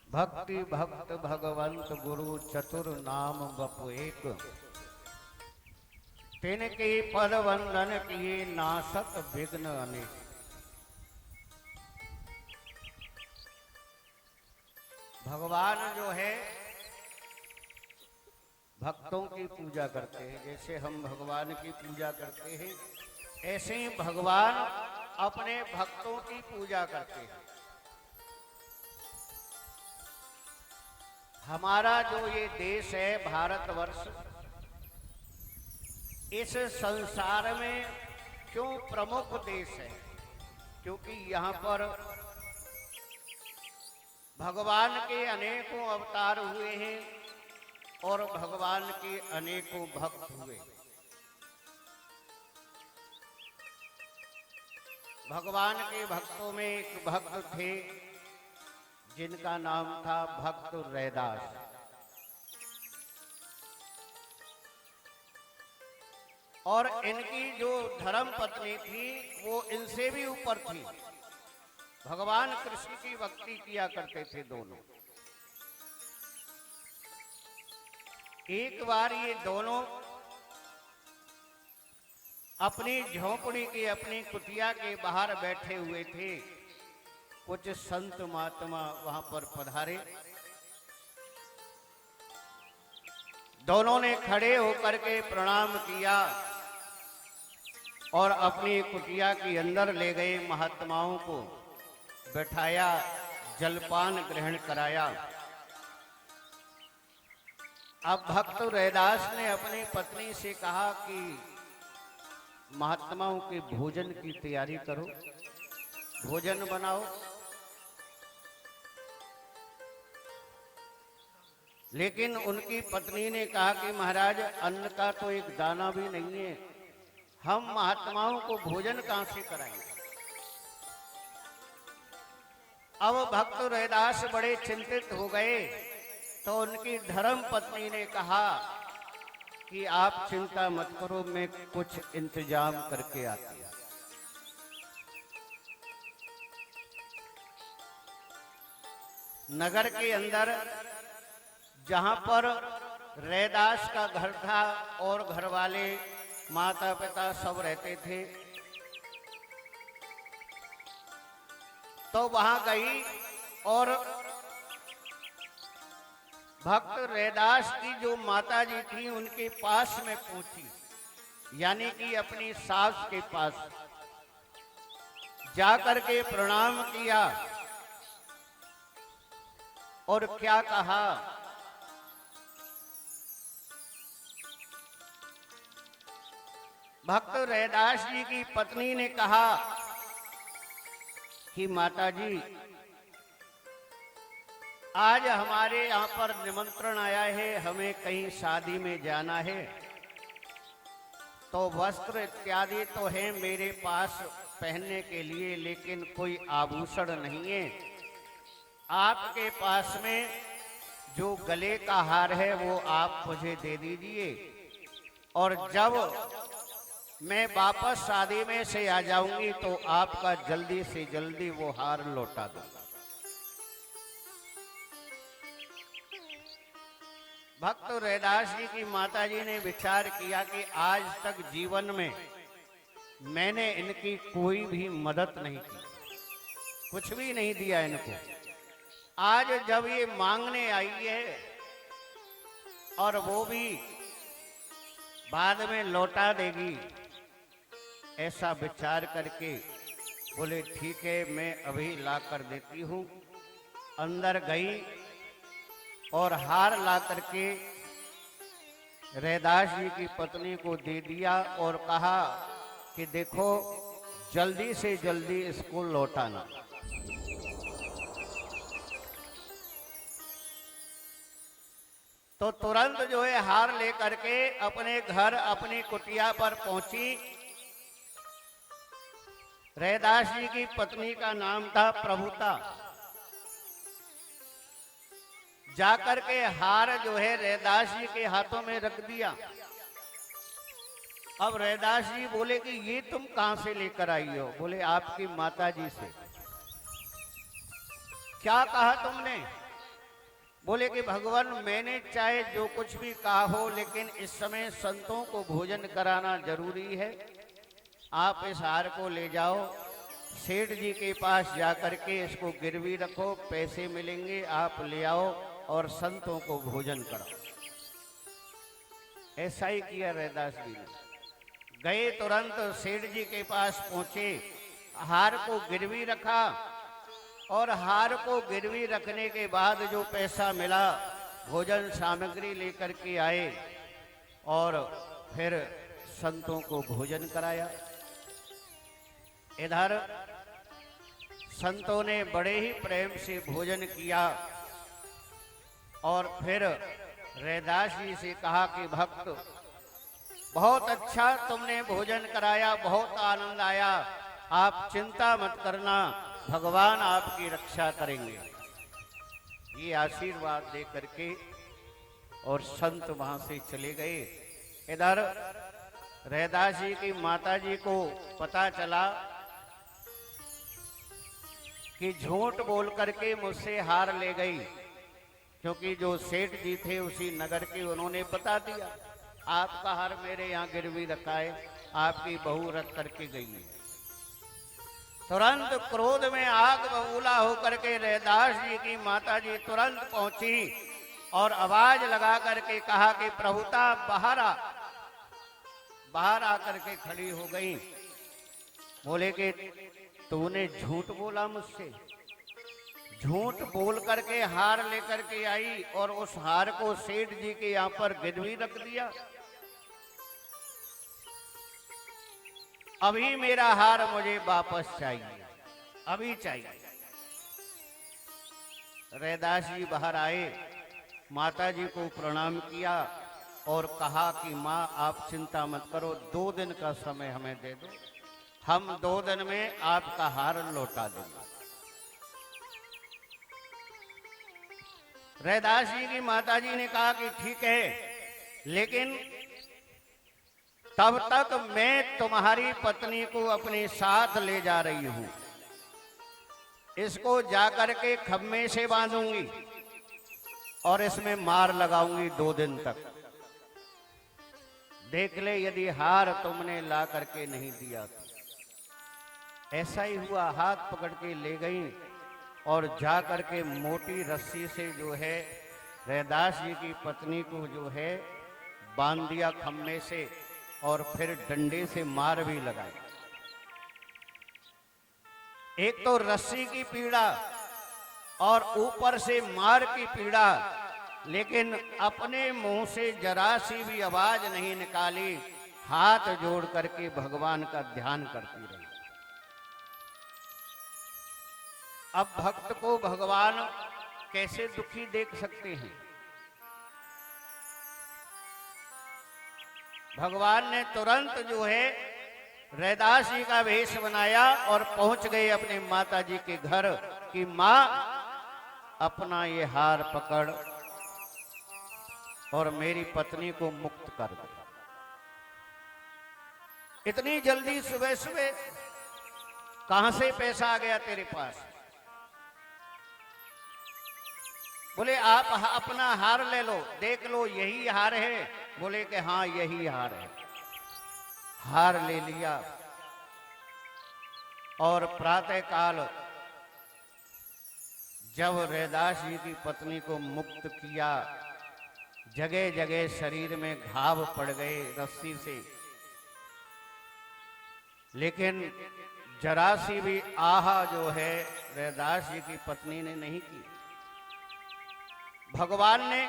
भक्ति भक्त भगवंत गुरु चतुर नाम बपु एक। तिनके पद वंदन किए नासत विघ्न अनेक। भगवान जो है भक्तों की पूजा करते हैं। जैसे हम भगवान की पूजा करते हैं, ऐसे ही भगवान अपने भक्तों की पूजा करते हैं। हमारा जो ये देश है भारतवर्ष, इस संसार में क्यों प्रमुख देश है? क्योंकि यहाँ पर भगवान के अनेकों अवतार हुए हैं और भगवान के अनेकों भक्त हुए। भगवान के भक्तों में एक भक्त थे जिनका नाम था भक्त रैदास। और इनकी जो धर्म पत्नी थी वो इनसे भी ऊपर थी। भगवान कृष्ण की भक्ति किया करते थे दोनों। एक बार ये दोनों अपनी झोंपड़ी की अपनी कुटिया के बाहर बैठे हुए थे। कुछ संत महात्मा वहां पर पधारे। दोनों ने खड़े होकर के प्रणाम किया और अपनी कुटिया के अंदर ले गए महात्माओं को बैठाया, जलपान ग्रहण कराया। अब भक्त रैदास ने अपनी पत्नी से कहा कि महात्माओं के भोजन की तैयारी करो, भोजन बनाओ। लेकिन उनकी पत्नी ने कहा कि महाराज, अन्न का तो एक दाना भी नहीं है, हम महात्माओं को भोजन कहां से कराएंगे? अब भक्त रैदास बड़े चिंतित हो गए। तो उनकी धर्म पत्नी ने कहा कि आप चिंता मत करो, मैं कुछ इंतजाम करके आती हूं। नगर के अंदर जहां पर रैदास का घर था और घर वाले माता पिता सब रहते थे, तो वहां गई और भक्त रैदास की जो माता जी थी उनके पास में पहुंची, यानी कि अपनी सास के पास जाकर के प्रणाम किया और क्या कहा? भक्त रैदास जी की पत्नी ने कहा कि माता जी, आज हमारे यहाँ पर निमंत्रण आया है, हमें कहीं शादी में जाना है, तो वस्त्र इत्यादि तो है मेरे पास पहनने के लिए, लेकिन कोई आभूषण नहीं है। आपके पास में जो गले का हार है वो आप मुझे दे दीजिए, और जब मैं वापस शादी में से आ जाऊंगी तो आपका जल्दी से जल्दी वो हार लौटा दूंगा। भक्त रैदास जी की माताजी ने विचार किया कि आज तक जीवन में मैंने इनकी कोई भी मदद नहीं की, कुछ भी नहीं दिया इनको। आज जब ये मांगने आई है और वो भी बाद में लौटा देगी, ऐसा विचार करके बोले ठीक है, मैं अभी ला कर देती हूँ। अंदर गई और हार ला करके रैदास जी की पत्नी को दे दिया और कहा कि देखो, जल्दी से जल्दी इसको लौटाना। तो तुरंत जो है हार लेकर के अपने घर अपनी कुटिया पर पहुंची। रैदास जी की पत्नी का नाम था प्रभुता। जाकर के हार जो है रैदास जी के हाथों में रख दिया। अब रैदास जी बोले कि ये तुम कहां से लेकर आई हो? बोले आपकी माता जी से। क्या कहा तुमने? बोले कि भगवान मैंने चाहे जो कुछ भी कहा हो, लेकिन इस समय संतों को भोजन कराना जरूरी है। आप इस हार को ले जाओ, सेठ जी के पास जाकर के इसको गिरवी रखो, पैसे मिलेंगे, आप ले आओ और संतों को भोजन कराओ। ऐसा ही किया रैदास जी ने। गए, तुरंत सेठ जी के पास पहुंचे, हार को गिरवी रखा और हार को गिरवी रखने के बाद जो पैसा मिला, भोजन सामग्री लेकर के आए और फिर संतों को भोजन कराया। इधर संतों ने बड़े ही प्रेम से भोजन किया और फिर रैदास जी से कहा कि भक्त, बहुत अच्छा तुमने भोजन कराया, बहुत आनंद आया, आप चिंता मत करना, भगवान आपकी रक्षा करेंगे। ये आशीर्वाद दे करके और संत वहां से चले गए। इधर रैदास जी की माता जी को पता चला कि झूठ बोल करके मुझसे हार ले गई, क्योंकि जो सेठ जी थे उसी नगर के, उन्होंने बता दिया आपका हार मेरे यहाँ गिरवी रखा है, आपकी बहू रख करके गई है। तुरंत क्रोध में आग बबूला होकर के रैदास जी की माता जी तुरंत पहुंची और आवाज लगा करके कहा कि प्रभुता बाहर आ। बाहर आकर के खड़ी हो गई। बोले कि तूने झूठ बोला मुझसे, झूठ बोल करके हार लेकर के आई और उस हार को सेठ जी के यहाँ पर गिरवी रख दिया। अभी मेरा हार मुझे वापस चाहिए, अभी चाहिए। रैदास जी बाहर आए, माता जी को प्रणाम किया और कहा कि माँ आप चिंता मत करो, 2 दिन का समय हमें दे दो, हम 2 दिन में आपका हार लौटा देंगे। रैदास जी की माता जी ने कहा कि ठीक है, लेकिन तब तक मैं तुम्हारी पत्नी को अपने साथ ले जा रही हूं, इसको जाकर के खम्मे से बांधूंगी और इसमें मार लगाऊंगी 2 दिन तक। देख ले यदि हार तुमने ला करके नहीं दिया तो। ऐसा ही हुआ, हाथ पकड़ के ले गई और जा करके मोटी रस्सी से जो है रैदास जी की पत्नी को जो है बांध दिया खम्मे से और फिर डंडे से मार भी लगाई। एक तो रस्सी की पीड़ा और ऊपर से मार की पीड़ा, लेकिन अपने मुंह से जरा सी भी आवाज नहीं निकाली, हाथ जोड़ करके भगवान का ध्यान करती रही। अब भक्त को भगवान कैसे दुखी देख सकते हैं? भगवान ने तुरंत जो है रैदास जी का वेश बनाया और पहुंच गए अपने माता जी के घर कि मां अपना ये हार पकड़ और मेरी पत्नी को मुक्त कर दे। इतनी जल्दी सुबह सुबह कहां से पैसा आ गया तेरे पास? बोले आप अपना हार ले लो, देख लो यही हार है। बोले कि हाँ यही हार है। हार ले लिया और प्रातः काल जब रैदास जी की पत्नी को मुक्त किया, जगह जगह शरीर में घाव पड़ गए रस्सी से, लेकिन जरा सी भी आहा जो है रैदास जी की पत्नी ने नहीं की। भगवान ने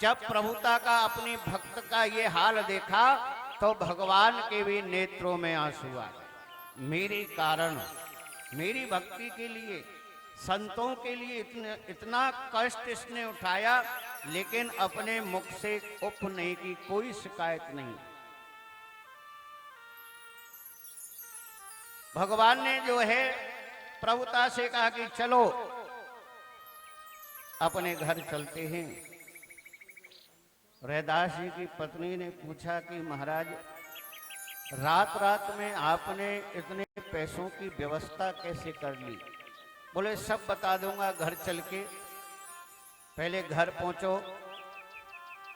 जब प्रभुता का अपनी भक्त का ये हाल देखा तो भगवान के भी नेत्रों में आंसू आ गए। मेरे कारण, मेरी भक्ति के लिए, संतों के लिए इतना कष्ट इसने उठाया, लेकिन अपने मुख से उफ नहीं की, कोई शिकायत नहीं। भगवान ने जो है प्रभुता से कहा कि चलो अपने घर चलते हैं। रैदास जी की पत्नी ने पूछा कि महाराज रात रात में आपने इतने पैसों की व्यवस्था कैसे कर ली? बोले सब बता दूंगा घर चल के। पहले घर पहुंचो।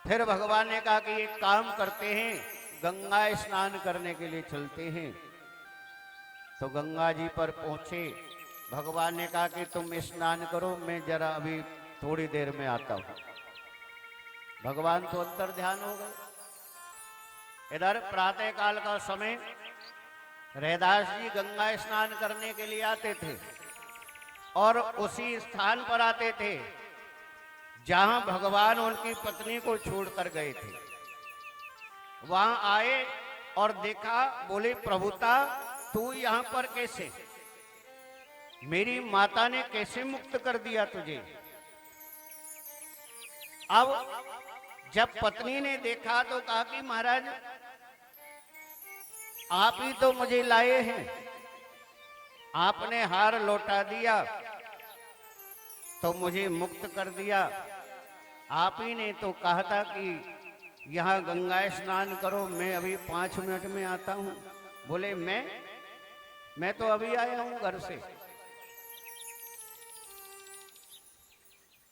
फिर भगवान ने कहा कि एक काम करते हैं, गंगा स्नान करने के लिए चलते हैं। तो गंगा जी पर पहुंचे। भगवान ने कहा कि तुम स्नान करो, मैं जरा अभी थोड़ी देर में आता हूं। भगवान तो अंतर ध्यान हो गए। इधर प्रातः काल का समय, रैदास जी गंगा स्नान करने के लिए आते थे और उसी स्थान पर आते थे जहां भगवान उनकी पत्नी को छोड़कर गए थे। वहां आए और देखा, बोले प्रभुता तू यहां पर कैसे? मेरी माता ने कैसे मुक्त कर दिया तुझे? अब जब पत्नी ने देखा तो कहा कि महाराज आप ही तो मुझे लाए हैं, आपने हार लौटा दिया तो मुझे मुक्त कर दिया। आप ही ने तो कहा था कि यहाँ गंगा स्नान करो, मैं अभी 5 मिनट में आता हूँ। बोले मैं तो अभी आया हूँ घर से।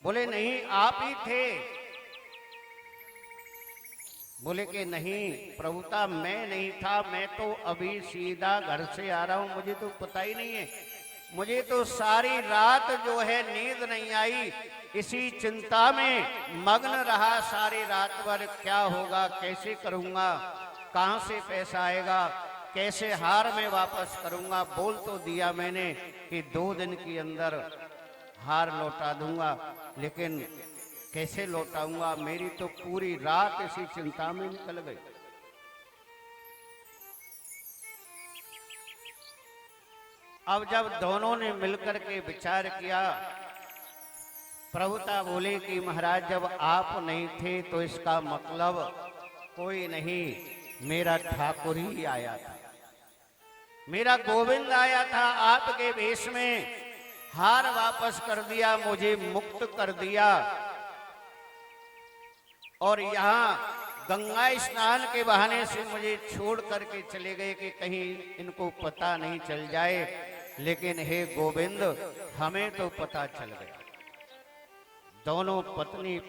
बोले नहीं, आप ही थे। बोले कि नहीं प्रभुता, मैं नहीं था, मैं तो अभी सीधा घर से आ रहा हूं, मुझे तो पता ही नहीं है। मुझे तो सारी रात जो है नींद नहीं आई, इसी चिंता में मग्न रहा सारी रात भर। क्या होगा, कैसे करूंगा, कहां से पैसा आएगा, कैसे हार में वापस करूंगा। बोल तो दिया मैंने कि 2 दिन के अंदर हार लौटा दूंगा, लेकिन कैसे लौटाऊंगा? मेरी तो पूरी रात इसी चिंता में निकल गई। अब जब दोनों ने मिलकर के विचार किया, प्रभुता बोले कि महाराज जब आप नहीं थे तो इसका मतलब कोई नहीं, मेरा ठाकुर ही आया था, मेरा गोविंद आया था आपके वेश में, हार वापस कर दिया, मुझे मुक्त कर दिया। और यहाँ गंगा स्नान के बहाने से मुझे छोड़ करके चले गए कि कहीं इनको पता नहीं चल जाए। लेकिन हे गोविंद, हमें तो पता चल गया। दोनों पति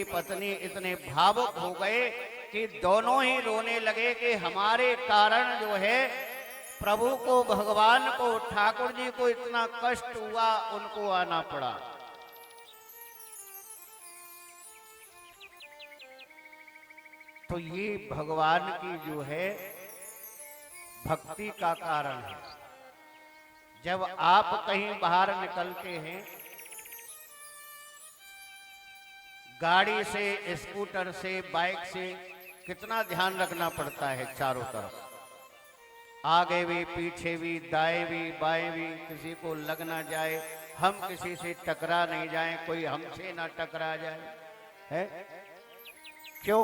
पत्नी इतने भावुक हो गए कि दोनों ही रोने लगे कि हमारे कारण जो है प्रभु को, भगवान को, ठाकुर जी को इतना कष्ट हुआ, उनको आना पड़ा। तो ये भगवान की जो है भक्ति का कारण है। जब आप कहीं बाहर निकलते हैं, गाड़ी से, स्कूटर से, बाइक से, कितना ध्यान रखना पड़ता है चारों तरफ, आगे भी, पीछे भी, दाएं भी, बाएं भी, किसी को लग ना जाए, हम किसी से टकरा नहीं जाएं, कोई हमसे ना टकरा जाए, है? क्यों?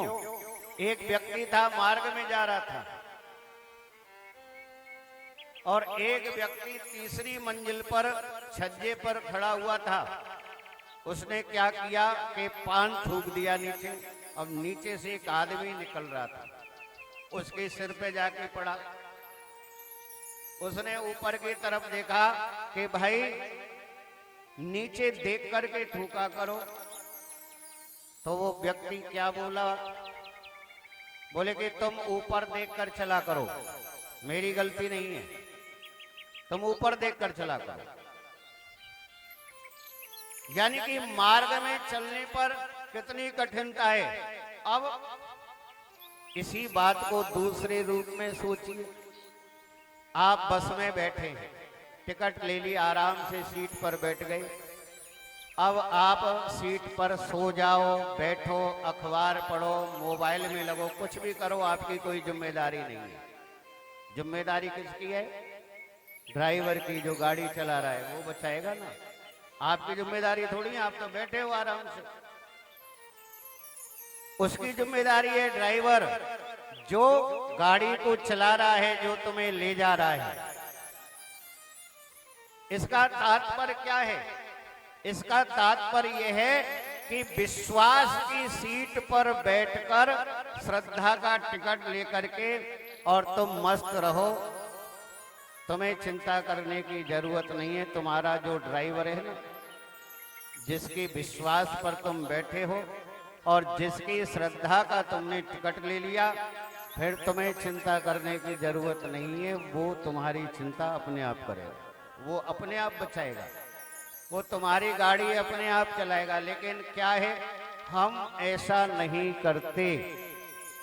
एक व्यक्ति था, मार्ग में जा रहा था और एक व्यक्ति तीसरी मंजिल पर छज्जे पर खड़ा हुआ था। उसने क्या किया कि पान थूक दिया नीचे। अब नीचे से एक आदमी निकल रहा था, उसके सिर पे जाके पड़ा। उसने ऊपर की तरफ देखा कि भाई नीचे देख करके थूका करो। तो वो व्यक्ति क्या बोला? बोले कि तुम ऊपर देखकर चला करो, मेरी गलती नहीं है, तुम ऊपर देखकर चला करो। यानी कि मार्ग में चलने पर कितनी कठिनता है। अब इसी बात को दूसरे रूप में सोचिए। आप बस में बैठे हैं, टिकट ले ली, आराम से सीट पर बैठ गए। अब आप सीट पर सो जाओ, बैठो, अखबार पढ़ो, मोबाइल में लगो, कुछ भी करो, आपकी कोई जिम्मेदारी नहीं है। जिम्मेदारी किसकी है? ड्राइवर की, जो गाड़ी चला रहा है वो बचाएगा ना। आपकी जिम्मेदारी थोड़ी है, आप तो बैठे हो आराम से। उसकी जिम्मेदारी है ड्राइवर, जो गाड़ी को चला रहा है, जो तुम्हें ले जा रहा है। इसका तात्पर्य क्या है? इसका तात्पर्य यह है कि विश्वास की सीट पर बैठकर श्रद्धा का टिकट लेकर के और तुम मस्त रहो, तुम्हें चिंता करने की जरूरत नहीं है। तुम्हारा जो ड्राइवर है ना, जिसके विश्वास पर तुम बैठे हो और जिसकी श्रद्धा का तुमने टिकट ले लिया, फिर तुम्हें चिंता करने की जरूरत नहीं है। वो तुम्हारी चिंता अपने आप करेगा, वो अपने आप बचाएगा, वो तुम्हारी गाड़ी अपने आप चलाएगा। लेकिन क्या है, हम ऐसा नहीं करते।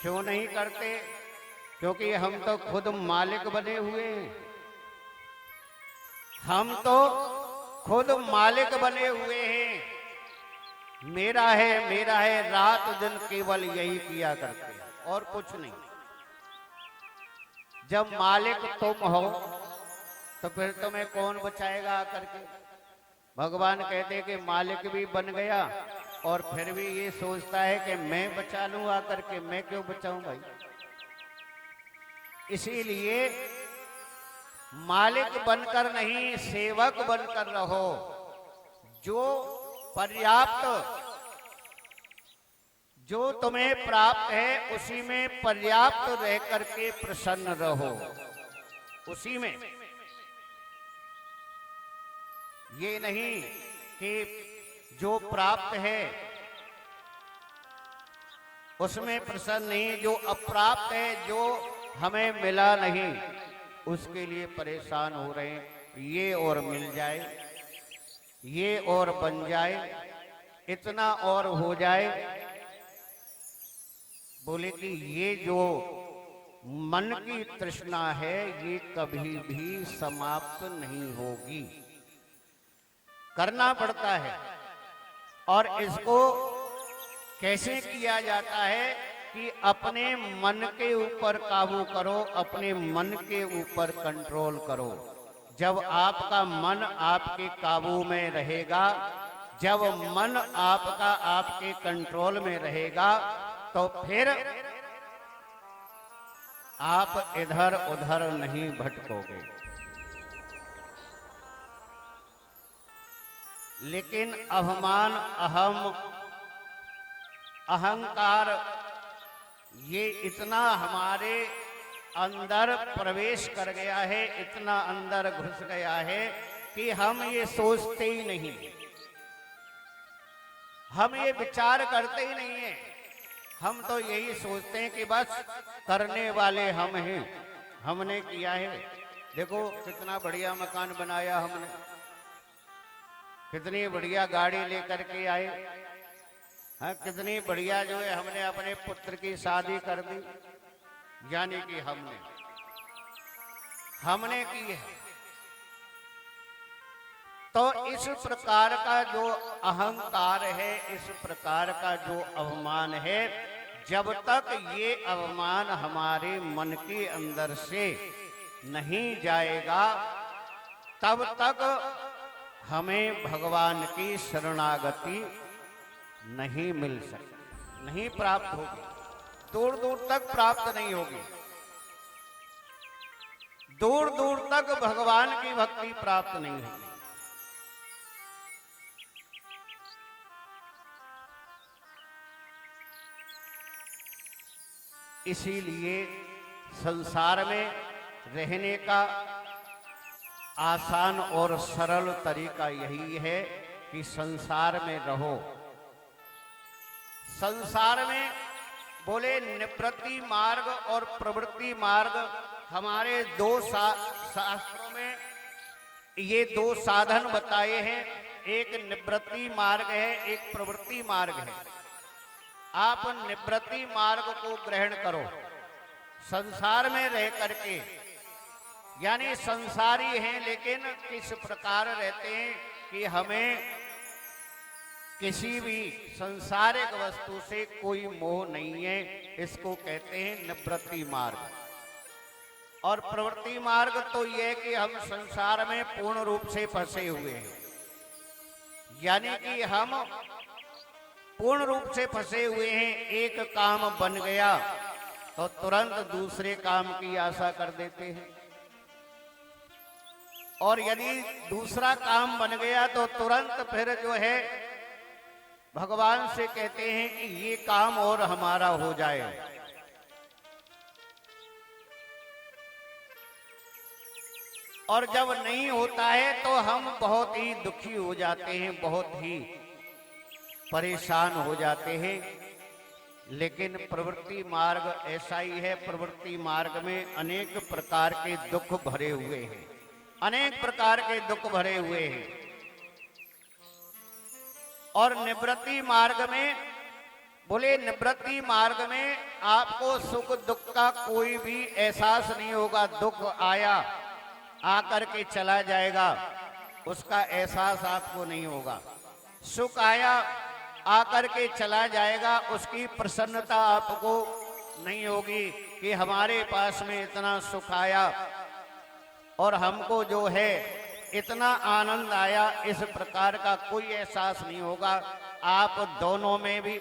क्यों नहीं करते? क्योंकि हम तो खुद मालिक बने हुए हैं। हम तो खुद मालिक बने हुए हैं। मेरा है, रात दिन केवल यही किया करते हैं और कुछ नहीं। जब मालिक तुम हो तो फिर तुम्हें कौन बचाएगा आकर के? भगवान कहते कि मालिक भी बन गया और फिर भी ये सोचता है कि मैं बचा लूं आकर के। मैं क्यों बचाऊं भाई? इसीलिए मालिक बनकर नहीं, सेवक बनकर रहो। जो पर्याप्त, जो तुम्हें प्राप्त है उसी में पर्याप्त रह करके प्रसन्न रहो, उसी में। ये नहीं कि जो प्राप्त है उसमें प्रसन्न नहीं, जो अप्राप्त है, जो हमें मिला नहीं, उसके लिए परेशान हो रहे हैं। ये और मिल जाए, ये और बन जाए, इतना और हो जाए। बोले कि ये जो मन की तृष्णा है ये कभी भी समाप्त नहीं होगी, करना पड़ता है। और इसको कैसे किया जाता है कि अपने मन के ऊपर काबू करो, अपने मन के ऊपर कंट्रोल करो। जब आपका मन आपके काबू में रहेगा, जब मन आपका आपके कंट्रोल में रहेगा, तो फिर आप इधर उधर नहीं भटकोगे। लेकिन अभिमान, अहंकार, ये इतना हमारे अंदर प्रवेश कर गया है, इतना अंदर घुस गया है कि हम ये सोचते ही नहीं, हम ये विचार करते ही नहीं है। हम तो यही सोचते हैं कि बस करने वाले हम हैं, हमने किया है। देखो कितना बढ़िया मकान बनाया हमने, कितनी बढ़िया गाड़ी लेकर के आए, हाँ, कितनी बढ़िया जो है हमने अपने पुत्र की शादी कर दी। यानी कि हमने की है। तो इस प्रकार का जो अहंकार है, इस प्रकार का जो अभिमान है, जब तक ये अभिमान हमारे मन के अंदर से नहीं जाएगा, तब तक हमें भगवान की शरणागति नहीं मिल सकती, नहीं प्राप्त होगी, दूर दूर तक प्राप्त नहीं होगी। दूर दूर तक भगवान की भक्ति प्राप्त नहीं होगी। इसीलिए संसार में रहने का आसान और सरल तरीका यही है कि संसार में रहो। संसार में बोले निवृत्ति मार्ग और प्रवृत्ति मार्ग, हमारे दो शास्त्रों में ये दो साधन बताए हैं। एक निवृत्ति मार्ग है, एक प्रवृत्ति मार्ग है। आप निवृत्ति मार्ग को ग्रहण करो, संसार में रह करके, यानी संसारी हैं लेकिन किस प्रकार रहते हैं कि हमें किसी भी संसारिक वस्तु से कोई मोह नहीं है। इसको कहते हैं निवृत्ति मार्ग। और प्रवृत्ति मार्ग तो यह कि हम संसार में पूर्ण रूप से फंसे हुए हैं, यानी कि हम पूर्ण रूप से फंसे हुए हैं। एक काम बन गया तो तुरंत दूसरे काम की आशा कर देते हैं, और यदि दूसरा काम बन गया तो तुरंत फिर जो है भगवान से कहते हैं कि ये काम और हमारा हो जाए। और जब नहीं होता है तो हम बहुत ही दुखी हो जाते हैं, बहुत ही परेशान हो जाते हैं। लेकिन प्रवृत्ति मार्ग ऐसा ही है, प्रवृत्ति मार्ग में अनेक प्रकार के दुख भरे हुए हैं, अनेक प्रकार के दुख भरे हुए हैं। और निवृत्ति मार्ग में, बोले निवृत्ति मार्ग में आपको सुख दुख का कोई भी एहसास नहीं होगा। दुख आया, आकर के चला जाएगा, उसका एहसास आपको नहीं होगा। सुख आया, आकर के चला जाएगा, उसकी प्रसन्नता आपको नहीं होगी कि हमारे पास में इतना सुख आया और हमको जो है इतना आनंद आया, इस प्रकार का कोई एहसास नहीं होगा। आप दोनों में भी,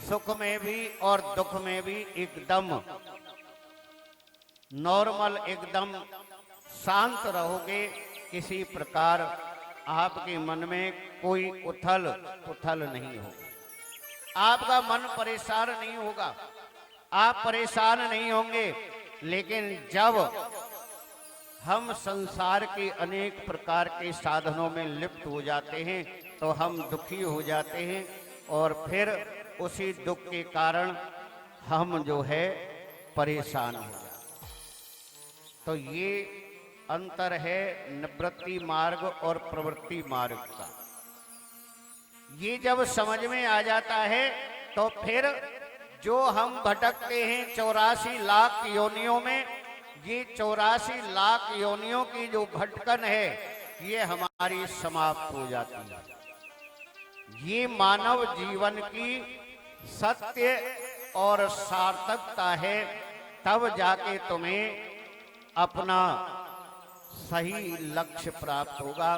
सुख में भी और दुख में भी एकदम नॉर्मल, एकदम शांत रहोगे। किसी प्रकार आपके मन में कोई उथल पुथल नहीं होगी, आपका मन परेशान नहीं होगा, आप परेशान नहीं होंगे। लेकिन जब हम संसार के अनेक प्रकार के साधनों में लिप्त हो जाते हैं तो हम दुखी हो जाते हैं और फिर उसी दुख के कारण हम जो है परेशान हो जाते हैं। तो ये अंतर है निवृत्ति मार्ग और प्रवृत्ति मार्ग का। ये जब समझ में आ जाता है तो फिर जो हम भटकते हैं 84 लाख योनियों में, ये 84 लाख योनियों की जो भटकन है ये हमारी समाप्त हो जाती है। ये मानव जीवन की सत्य और सार्थकता है, तब जाके तुम्हें अपना सही लक्ष्य प्राप्त होगा।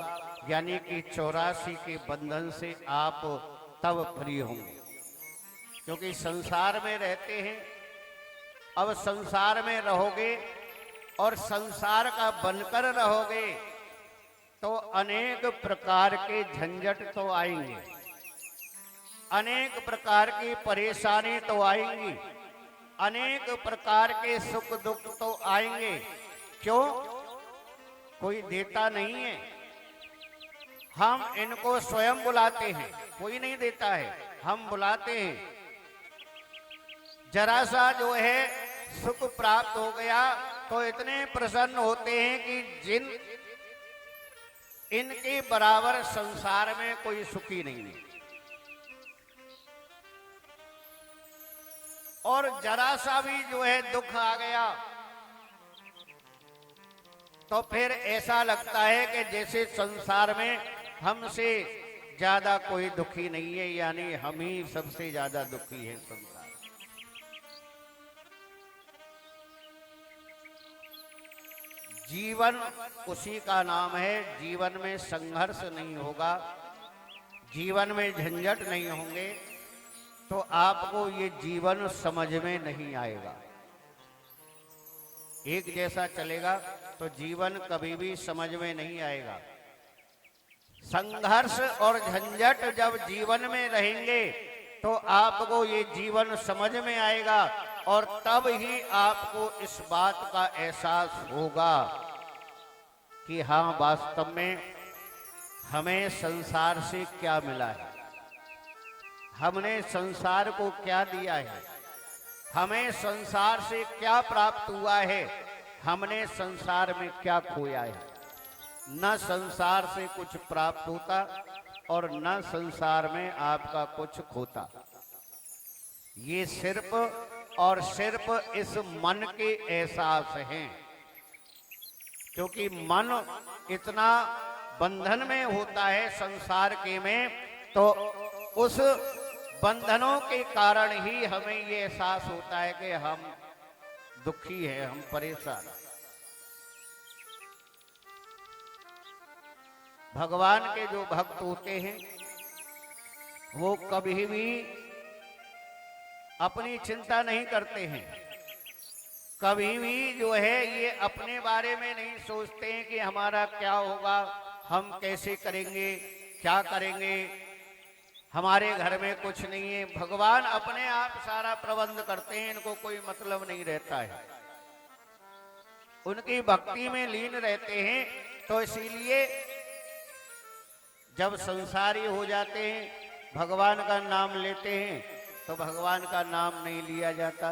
यानी कि 84 के बंधन से आप तब फ्री होंगे। क्योंकि संसार में रहते हैं, अब संसार में रहोगे और संसार का बनकर रहोगे तो अनेक प्रकार के झंझट तो आएंगे, अनेक प्रकार की परेशानी तो आएंगी, अनेक प्रकार के सुख दुख तो आएंगे। क्यों? कोई देता नहीं है, हम इनको स्वयं बुलाते हैं, कोई नहीं देता है, हम बुलाते हैं। जरा सा जो है सुख प्राप्त हो गया तो इतने प्रसन्न होते हैं कि जिन इनके बराबर संसार में कोई सुखी नहीं है। और जरा सा भी जो है दुख आ गया तो फिर ऐसा लगता है कि जैसे संसार में हमसे ज्यादा कोई दुखी नहीं है, यानी हम ही सबसे ज्यादा दुखी है संसार। जीवन उसी का नाम है, जीवन में संघर्ष नहीं होगा, जीवन में झंझट नहीं होंगे तो आपको ये जीवन समझ में नहीं आएगा। एक जैसा चलेगा तो जीवन कभी भी समझ में नहीं आएगा। संघर्ष और झंझट जब जीवन में रहेंगे तो आपको ये जीवन समझ में आएगा और तब ही आपको इस बात का एहसास होगा कि हाँ, वास्तव में हमें संसार से क्या मिला है, हमने संसार को क्या दिया है, हमें संसार से क्या प्राप्त हुआ है, हमने संसार में क्या खोया है। न संसार से कुछ प्राप्त होता और न संसार में आपका कुछ खोता। ये सिर्फ और सिर्फ इस मन के एहसास हैं। क्योंकि मन इतना बंधन में होता है संसार के में, तो उस बंधनों के कारण ही हमें ये एहसास होता है कि हम दुखी हैं, हम परेशान। भगवान के जो भक्त होते हैं वो कभी भी अपनी चिंता नहीं करते हैं, कभी भी जो है ये अपने बारे में नहीं सोचते हैं कि हमारा क्या होगा, हम कैसे करेंगे, क्या करेंगे, हमारे घर में कुछ नहीं है। भगवान अपने आप सारा प्रबंध करते हैं, इनको कोई मतलब नहीं रहता है, उनकी भक्ति में लीन रहते हैं। तो इसीलिए जब संसारी हो जाते हैं भगवान का नाम लेते हैं तो भगवान का नाम नहीं लिया जाता।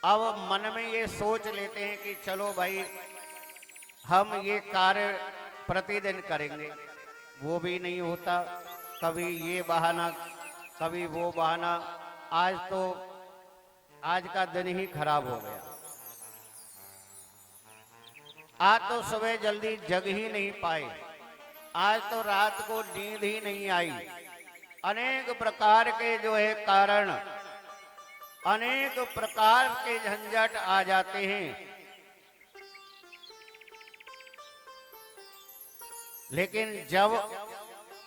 अब मन में ये सोच लेते हैं कि चलो भाई हम ये कार्य प्रतिदिन करेंगे, वो भी नहीं होता। कभी ये बहाना कभी वो बहाना। आज का दिन ही खराब हो गया। आज तो सुबह जल्दी जग ही नहीं पाए, आज तो रात को नींद ही नहीं आई। अनेक प्रकार के जो है कारण, अनेक प्रकार के झंझट आ जाते हैं। लेकिन जब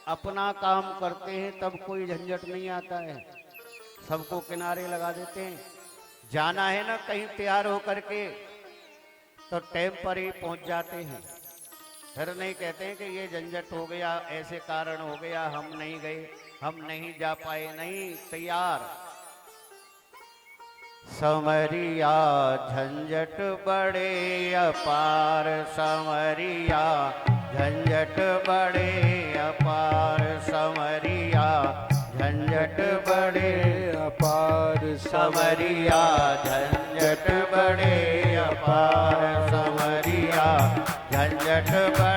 अपना काम करते हैं तब कोई झंझट नहीं आता है, सबको किनारे लगा देते हैं। जाना है ना कहीं तैयार होकर के तो टाइम पर ही पहुंच जाते हैं। फिर नहीं कहते हैं कि ये झंझट हो गया, ऐसे कारण हो गया, हम नहीं गए, हम नहीं जा पाए। नहीं, तैयार। समरिया झंझट बड़े अपार, समरिया झंझट बड़े अपार, समरिया झंझट बड़े अपार, समरिया झंझट बड़े अपार, समरिया झंझट बड़े